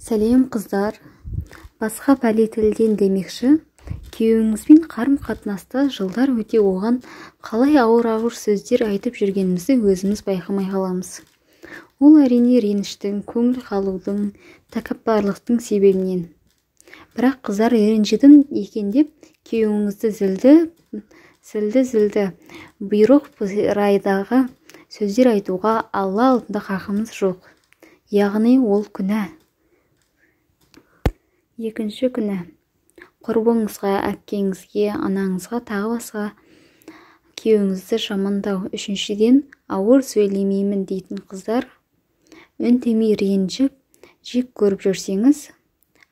Сәлем қыздар. Басқа пәле тілден демекші, күйеуіңізбен қарым-қатынаста жылдар өте оған қалай ауыр-ауыр сөздер айтып жүргенімізді өзіміз байқамай қаламыз. Ол әрине реніштің, көңіл қалудың, тәкаппарлықтың себебінен. Бірақ қыздар ренжідім екен деп, күйеуіңізді зілді бұйрық райдағы сөздер айтуға Алла алдында хақымыз жоқ. Яғни ол күнә. Екінші күнә. Құрбыңызға, әпкеңізге, анаңызға, тағы басқа күйеуіңізді жамандау. Үшіншіден, ауыр сөйлемеймін дейтін қыздар. Үндемей ренжіп, жек көріп жүрсеңіз,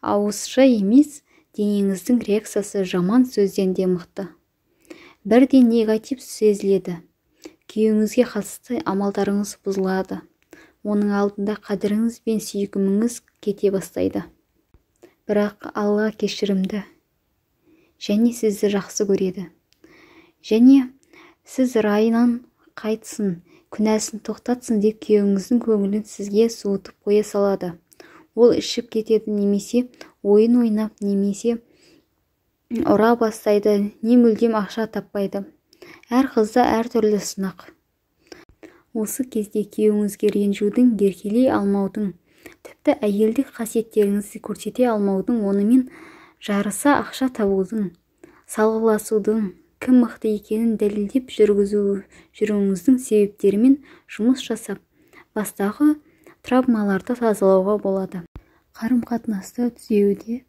ауызша емес, денеңіздің реакциясы жаман сөзден де мықты. Бірден негатив сезіледі. Күйеуіңізге қатысты амалдарыңыз бұзылады. Оның алдында қадіріңіз бен сүйкіміңіз кете бастайды. Бірақ Алла кешірімді және сізді жақсы көреді. Және сіз райынан қайтсын, күнәсін тоқтатсын деп күйеуіңіздің көңілін сізге суытып қоя салады. Ол ішіп кетеді, немесе ойын ойнап, немесе ұра бастайды, не мүлдем ақша таппайды. Әр қызда әр түрлі сынақ. Осы кезде күйеуіңізге ренжудің, еркелей алмаудың, тіпті әйелдік қасиеттеріңізді көрсете алмаудың, онымен жарыса ақша табудың, салғыласудың, кім мықты екенін дәлелдеп жүруіңіздің себептерімен жұмыс жасап, бастағы травмаларды тазалауға болады. Қарым-қатынасты түзеуде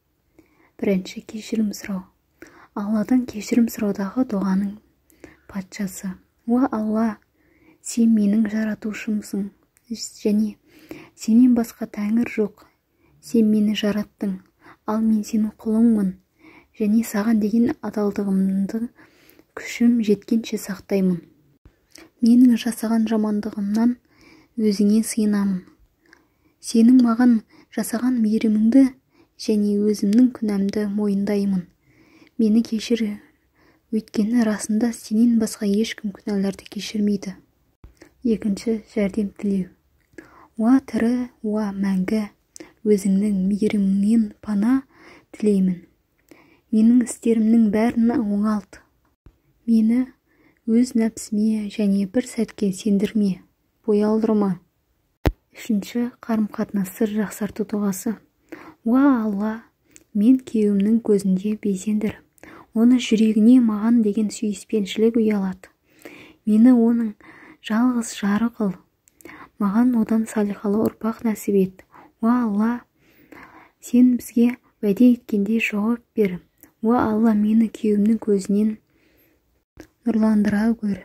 бірінші кешірім сұрау. Алладан кешірім сұраудағы дұғаның патшасы. Уа Алла, сен менің жаратушымсың, және сенен басқа тәңір жоқ. Сен мені жараттың, ал мен сенің құлыңмын, және саған деген адалдығымды күшім жеткенше сақтаймын. Менің жасаған жамандығымнан өзіңе сыйынамын. Сенің маған жасаған мейіріміңді және өзімнің күнәмді мойындаймын. Мені кешір, өйткені расында сенен басқа ешкім күнәларды кешірмейді. Екінші, жәрдем тілеу. Уа тірі, уа мәңгі, өзіңнің мейіріміңнен пана тілеймін. Менің істерімнің бәрін оңалт. Мені өз нәпсіме және бір сәтке сендірме, бой алдырма. Үшінші, қарым-қатынасты жақсарту дұғасы. Уа Алла, мен күйеуімнің көзінде безендір. Оны жүрегіне маған деген сүйіспеншілік ұялат. Мені оның жалғыз жары қыл. Маған одан салиқалы ұрпақ нәсіп ет. Уа Алла, сен бізге уәде еткенде жауап бер. Уа Алла, мені күйеуімнің көзінен нұрландыра көр.